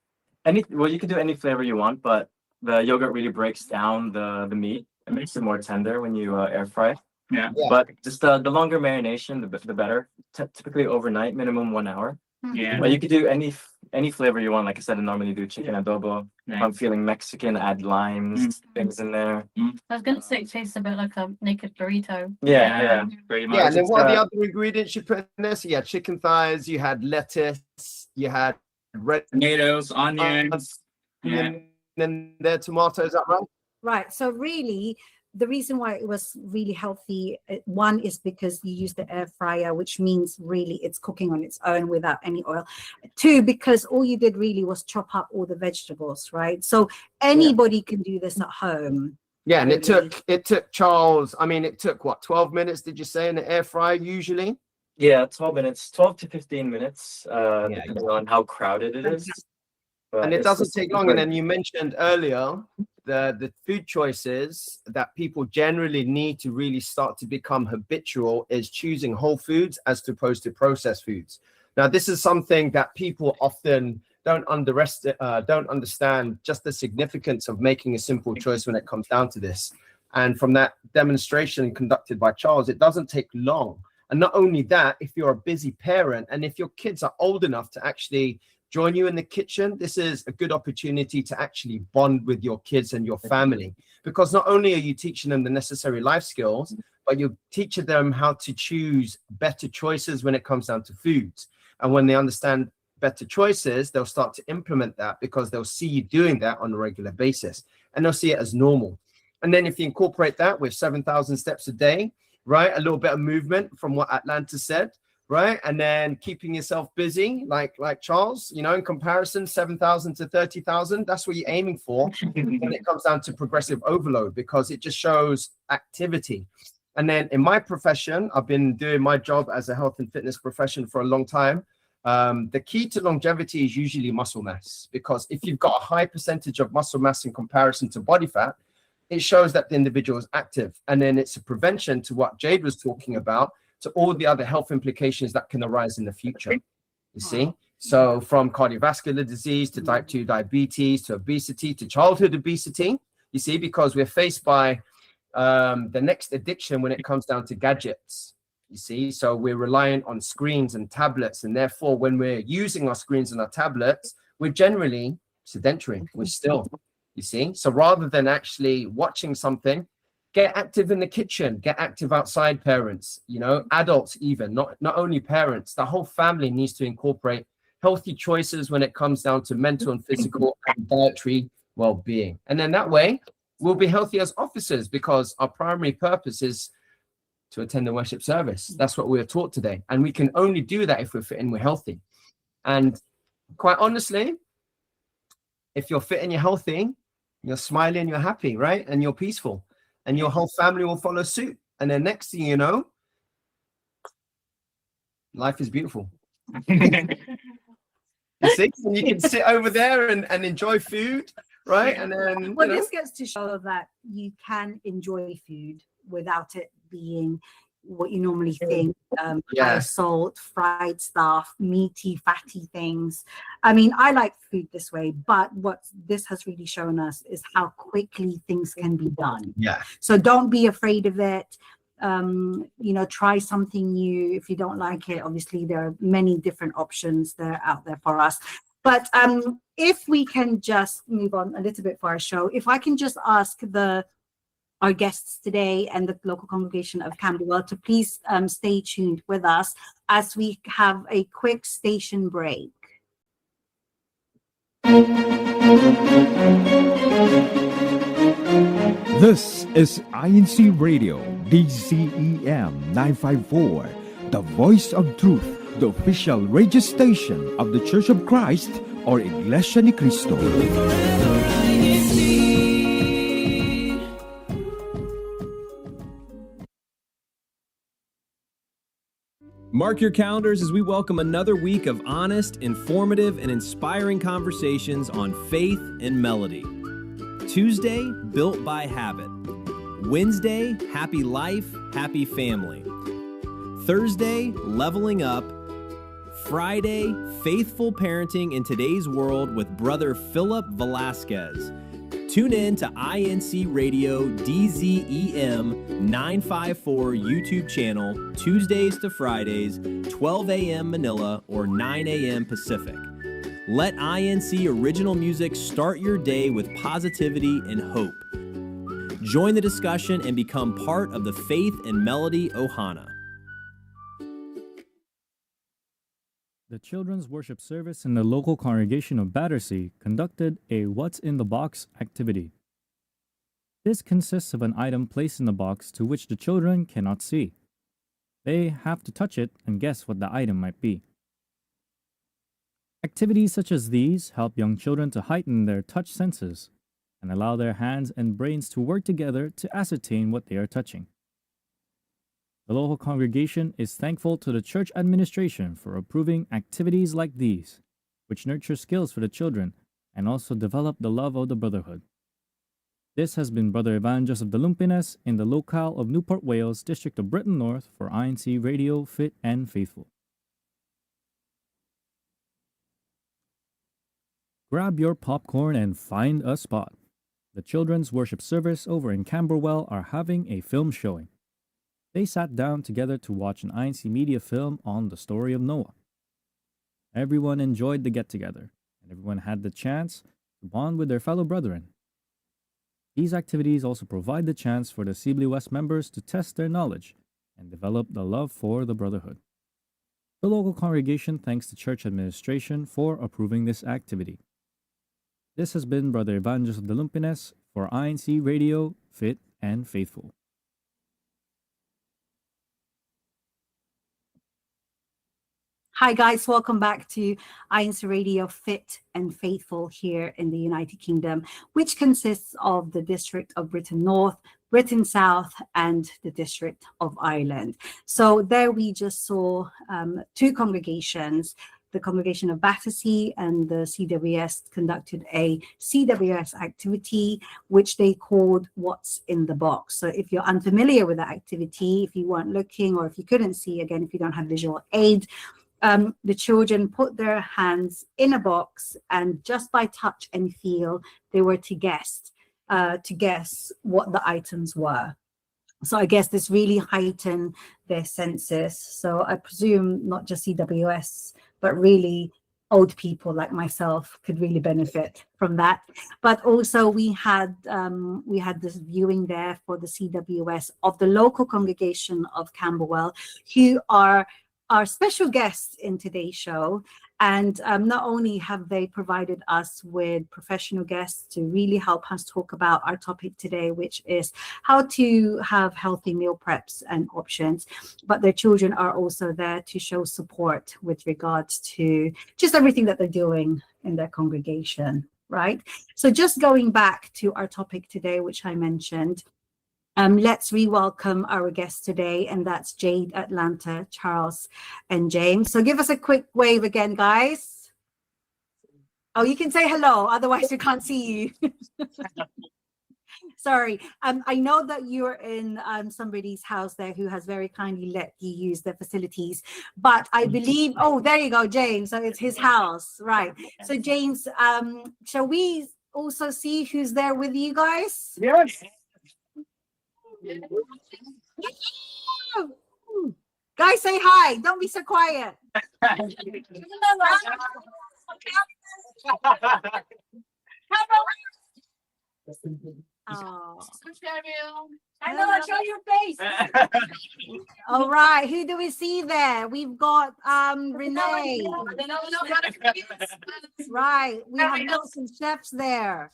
you can do any flavor you want, but the yogurt really breaks down the meat. It makes it more tender when you air fry it. Yeah. But just the longer marination, the better. Typically overnight, minimum 1 hour. Yeah. But you could do any flavor you want. Like I said, I normally do chicken adobo. If I'm feeling Mexican, add limes, things in there. I was going to say it tastes a bit like a naked burrito. Yeah. Pretty much. Yeah, and then what are the other ingredients you put in there? So you had chicken thighs, you had lettuce, you had red Tomatoes, onions. Yeah. and then there tomatoes, is that right? Right. So really, the reason why it was really healthy, one is because you use the air fryer, which means really it's cooking on its own without any oil. Two, because all you did really was chop up all the vegetables, right? So anybody can do this at home. Yeah, and it took Charles, I mean, it took what, 12 minutes, did you say, in the air fryer usually? Yeah, 12 minutes, 12 to 15 minutes, depending on how crowded it is. But And it it's doesn't just take long. And then you mentioned earlier the food choices that people generally need to really start to become habitual is choosing whole foods as opposed to processed foods. Now, this is something that people often don't understand just the significance of making a simple choice when it comes down to this. And from that demonstration conducted by Charles, it doesn't take long. And not only that, if you're a busy parent and if your kids are old enough to actually join you in the kitchen, this is a good opportunity to actually bond with your kids and your family, because not only are you teaching them the necessary life skills, but you're teaching them how to choose better choices when it comes down to foods. And when they understand better choices, they'll start to implement that because they'll see you doing that on a regular basis and they'll see it as normal. And then if you incorporate that with 7,000 steps a day, right, a little bit of movement from what Atlanta said, right? And then keeping yourself busy, like Charles, you know, in comparison, 7,000 to 30,000, that's what you're aiming for when it comes down to progressive overload, because it just shows activity. And then in my profession, I've been doing my job as a health and fitness profession for a long time. The key to longevity is usually muscle mass, because if you've got a high percentage of muscle mass in comparison to body fat, it shows that the individual is active. And then it's a prevention to what Jade was talking about, to all the other health implications that can arise in the future, you see? So from cardiovascular disease to type 2 diabetes, to obesity, to childhood obesity, you see, because we're faced by the next addiction when it comes down to gadgets, you see? So we're reliant on screens and tablets, and therefore when we're using our screens and our tablets, we're generally sedentary, we're still, you see? So rather than actually watching something, get active in the kitchen, get active outside, parents, you know, adults even, not only parents. The whole family needs to incorporate healthy choices when it comes down to mental and physical and dietary well-being. And then that way, we'll be healthy as officers, because our primary purpose is to attend the worship service. That's what we are taught today. And we can only do that if we're fit and we're healthy. And quite honestly, if you're fit and you're healthy, you're smiling, you're happy, right? And you're peaceful. And your whole family will follow suit. And then next thing you know, life is beautiful. You see? And you can sit over there and enjoy food, right? And then well, this gets to show that you can enjoy food without it being what you normally think, high salt, fried stuff, meaty, fatty things. I mean, I like food this way, but what this has really shown us is how quickly things can be done. Yeah. So don't be afraid of it. Try something new. If you don't like it, obviously there are many different options that are out there for us. But if we can just move on a little bit for our show, if I can just ask our guests today and the local congregation of Camberwell to please stay tuned with us as we have a quick station break. This is INCRadio, DCEM 954, the voice of truth, the official radio station of the Church of Christ, or Iglesia ni Cristo. Mark your calendars as we welcome another week of honest, informative, and inspiring conversations on faith and melody. Tuesday, Built by Habit. Wednesday, Happy Life, Happy Family. Thursday, Leveling Up. Friday, Faithful Parenting in Today's World with Brother Philip Velasquez. Tune in to INCRadio DZEM 954 YouTube channel Tuesdays to Fridays, 12 a.m. Manila or 9 a.m. Pacific. Let INC original music start your day with positivity and hope. Join the discussion and become part of the Faith and Melody Ohana. The children's worship service in the local congregation of Battersea conducted a What's in the Box activity. This consists of an item placed in the box to which the children cannot see. They have to touch it and guess what the item might be. Activities such as these help young children to heighten their touch senses and allow their hands and brains to work together to ascertain what they are touching. The local congregation is thankful to the church administration for approving activities like these, which nurture skills for the children and also develop the love of the brotherhood. This has been Brother Ivan Joseph de Lumpines in the locale of Newport, Wales, District of Britain North for INCRadio Fit and Faithful. Grab your popcorn and find a spot. The children's worship service over in Camberwell are having a film showing. They sat down together to watch an INC Media film on the story of Noah. Everyone enjoyed the get-together, and everyone had the chance to bond with their fellow brethren. These activities also provide the chance for the CEBSI West members to test their knowledge and develop the love for the brotherhood. The local congregation thanks the church administration for approving this activity. This has been Brother Ivan Joseph de Lumpines for INCRadio Fit and Faithful. Hi guys, welcome back to INCRadio Fit and Faithful here in the United Kingdom, which consists of the District of Britain North, Britain South, and the District of Ireland. So there we just saw two congregations. The congregation of Battersea and the CWS conducted a CWS activity, which they called What's in the Box. So if you're unfamiliar with that activity, if you weren't looking or if you couldn't see, again, if you don't have visual aid, the children put their hands in a box, and just by touch and feel, they were to guess what the items were. So I guess this really heightened their senses. So I presume not just CWS, but really old people like myself could really benefit from that. But also we had this viewing there for the CWS of the local congregation of Camberwell, who are our special guests in today's show. And not only have they provided us with professional guests to really help us talk about our topic today, which is how to have healthy meal preps and options, but their children are also there to show support with regards to just everything that they're doing in their congregation, right? So just going back to our topic today, which I mentioned, let's re-welcome our guests today, and that's Jade, Atlanta, Charles, and James. So give us a quick wave again, guys. Oh, you can say hello, otherwise we can't see you. Sorry. I know that you're in somebody's house there who has very kindly let you use the facilities, but I believe, oh, there you go, James. So it's his house, right? So James, shall we also see who's there with you guys? Yes. Guys, say hi. Don't be so quiet. Oh. I know, show your face. All right, who do we see there? We've got Renee. Right, we have lots of chefs there.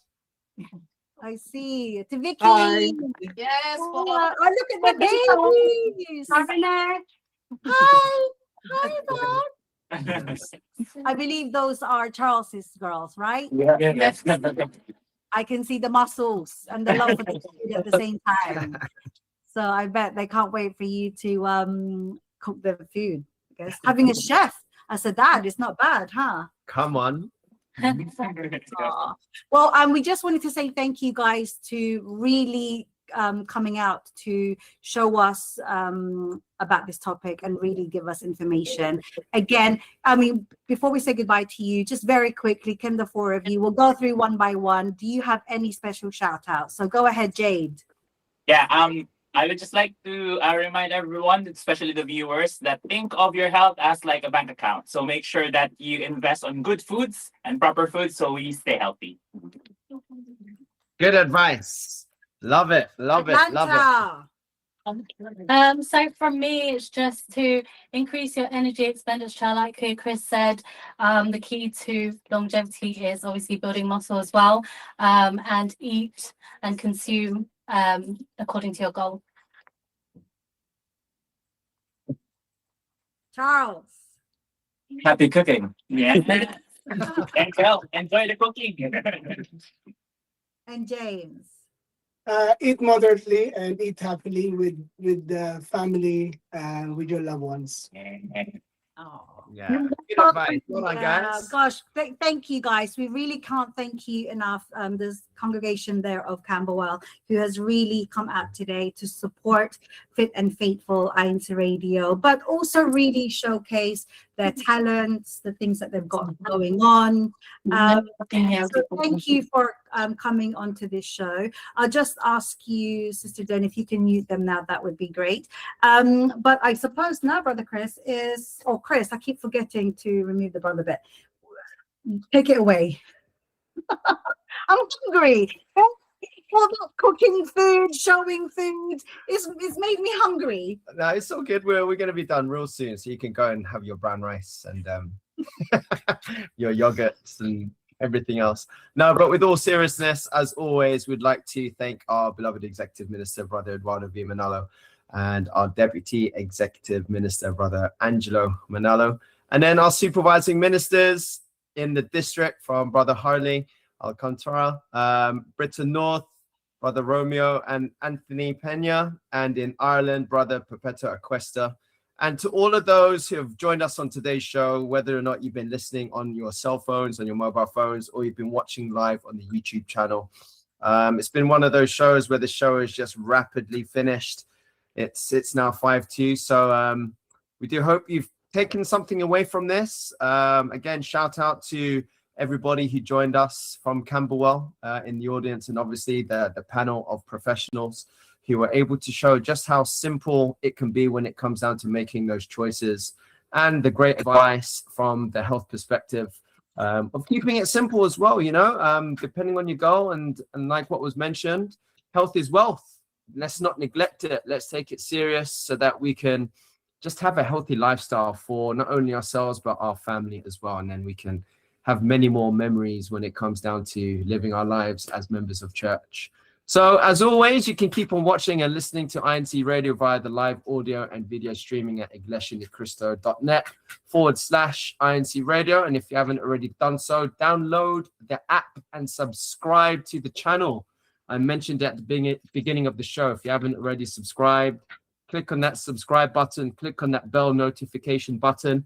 I see. To Vicky. Hi. Yes. Oh, look at the babies. Hi. Hi, Bob. I believe those are Charles's girls, right? Yes. I can see the muscles and the love for the food at the same time. So I bet they can't wait for you to cook the food. I guess having a chef as a dad is not bad, huh? Come on. Aw. Well, we just wanted to say thank you guys to really coming out to show us about this topic and really give us information. Again, I mean, before we say goodbye to you, just very quickly, can the four of you, we'll go through one by one. Do you have any special shout outs? So go ahead, Jade. Yeah, I would just like to remind everyone, especially the viewers, that think of your health as like a bank account. So make sure that you invest on good foods and proper foods so we stay healthy. Good advice. Love it. Love it. Love it. Atlanta. So from me, it's just to increase your energy expenditure. Like Chris said, the key to longevity is obviously building muscle as well, and eat and consume according to your goal. Charles. Happy cooking. Yeah. Enjoy the cooking. And James. Eat moderately and eat happily with the family and with your loved ones. Oh. Yeah. Good advice. Well done, guys. Gosh, thank you guys. We really can't thank you enough. This congregation there of Camberwell who has really come out today to support Fit and Faithful INCRadio, but also really showcase their talents, the things that they've got going on. So thank you for coming onto this show. I'll just ask you, Sister Den, if you can mute them now, that would be great. But I suppose now, Brother Chris, Chris, I keep forgetting to remove the brother bit. Take it away. I'm hungry. All that cooking food, showing food, it's made me hungry. No, it's all good. We're going to be done real soon, so you can go and have your brown rice and your yogurts and everything else. No, but with all seriousness, as always, we'd like to thank our beloved Executive Minister, Brother Eduardo V. Manalo, and our Deputy Executive Minister, Brother Angelo Manalo, and then our supervising ministers in the district from Brother Harley Alcantara, Britain North, Brother Romeo and Anthony Pena, and in Ireland, Brother Perpetua Aquesta. And to all of those who have joined us on today's show, whether or not you've been listening on your cell phones, on your mobile phones, or you've been watching live on the YouTube channel. It's been one of those shows where the show is just rapidly finished. It's now 5-2. So we do hope you've taken something away from this. Again, shout out to everybody who joined us from Camberwell in the audience, and obviously the panel of professionals who were able to show just how simple it can be when it comes down to making those choices, and the great advice from the health perspective of keeping it simple as well, depending on your goal. And like what was mentioned, health is wealth. Let's not neglect it. Let's take it serious so that we can just have a healthy lifestyle for not only ourselves, but our family as well. And then we can have many more memories when it comes down to living our lives as members of church. So as always, you can keep on watching and listening to INC Radio via the live audio and video streaming at iglesianicristo.net/INC Radio. And if you haven't already done so, download the app and subscribe to the channel. I mentioned at the beginning of the show, if you haven't already subscribed, click on that subscribe button, click on that bell notification button.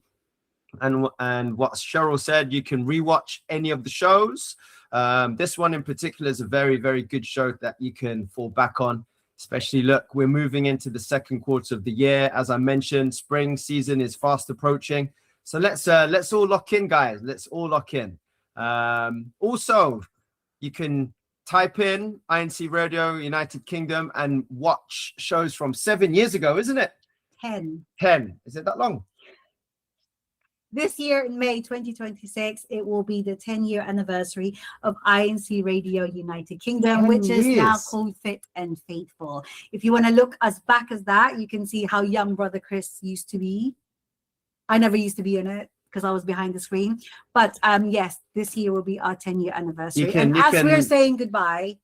And what Cheryl said, you can rewatch any of the shows. This one in particular is a very, very good show that you can fall back on. Especially, look, we're moving into the second quarter of the year. As I mentioned, spring season is fast approaching. So let's all lock in, guys. Let's all lock in. Also, you can type in INC Radio United Kingdom and watch shows from 7 years ago, isn't it? 10. 10. Is it that long? This year in May 2026, it will be the 10-year anniversary of INC Radio United Kingdom, which is now called Fit and Faithful. If you want to look as back as that, you can see how young Brother Chris used to be. I never used to be in it because I was behind the screen. But yes, this year will be our 10-year anniversary. We're saying goodbye,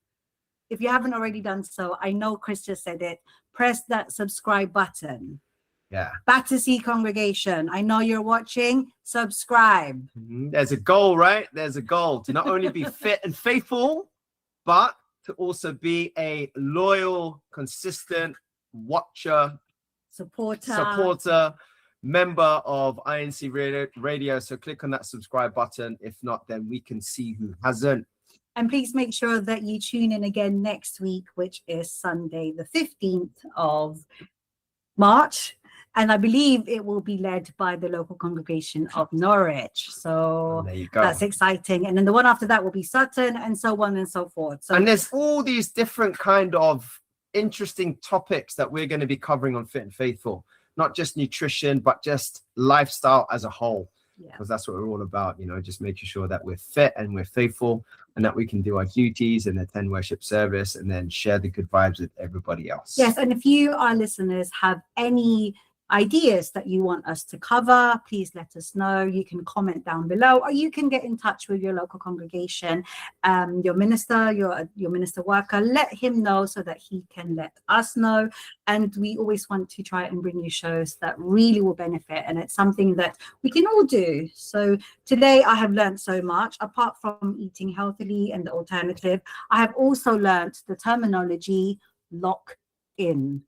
if you haven't already done so, I know Chris just said it, press that subscribe button. Yeah. Battersea congregation, I know you're watching. Subscribe. There's a goal, right? There's a goal to not only be fit and faithful, but to also be a loyal, consistent watcher, supporter, member of INC Radio. So click on that subscribe button. If not, then we can see who hasn't. And please make sure that you tune in again next week, which is Sunday, the 15th of March. And I believe it will be led by the local congregation of Norwich. So there you go. That's exciting. And then the one after that will be Sutton, and so on and so forth. So, and there's all these different kind of interesting topics that we're going to be covering on Fit and Faithful. Not just nutrition, but just lifestyle as a whole. Because that's what we're all about, just making sure that we're fit and we're faithful and that we can do our duties and attend worship service and then share the good vibes with everybody else. Yes, and if you, our listeners, have any ideas that you want us to cover, please let us know. You can comment down below, or you can get in touch with your local congregation, your minister, your minister worker. Let him know so that he can let us know. And we always want to try and bring you shows that really will benefit, and it's something that we can all do. So today I have learned so much. Apart from eating healthily and the alternative, I have also learned the terminology lock in.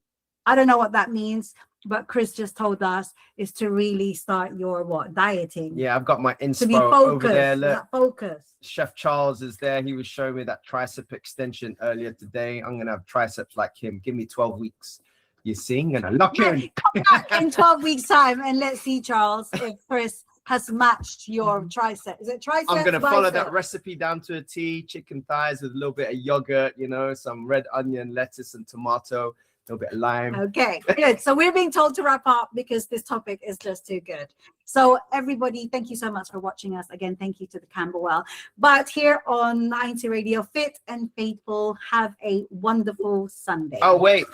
I don't know what that means, but Chris just told us is to really start your dieting. Yeah, I've got my inspo to be focused, over there. Look, focus. Chef Charles is there. He was showing me that tricep extension earlier today. I'm gonna have triceps like him. Give me 12 weeks. You see, I'm gonna lock in. Come back in 12 weeks time and let's see, Charles, if Chris has matched your tricep. Is it tricep? I'm gonna follow that recipe down to a T. Chicken thighs with a little bit of yogurt, some red onion, lettuce, and tomato. A little bit of lime. Okay, good. So we're being told to wrap up because this topic is just too good. So everybody, thank you so much for watching us. Again, thank you to the Camberwell. But here on INC Radio, Fit and Faithful, have a wonderful Sunday. Oh, wait.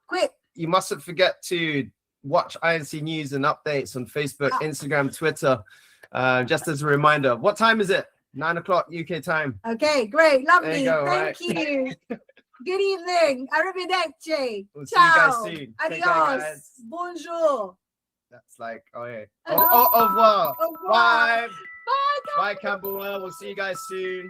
Quick. You mustn't forget to watch INC News and updates on Facebook, Instagram, Twitter. Just as a reminder. What time is it? 9 o'clock UK time. Okay, great. Lovely. Thank you. Good evening. Arrivederci. We'll Ciao. See you guys soon. Adios. Bonjour. That's like, oh yeah. Au revoir. Au revoir. Bye. Bye. Bye, Camberwell. We'll see you guys soon.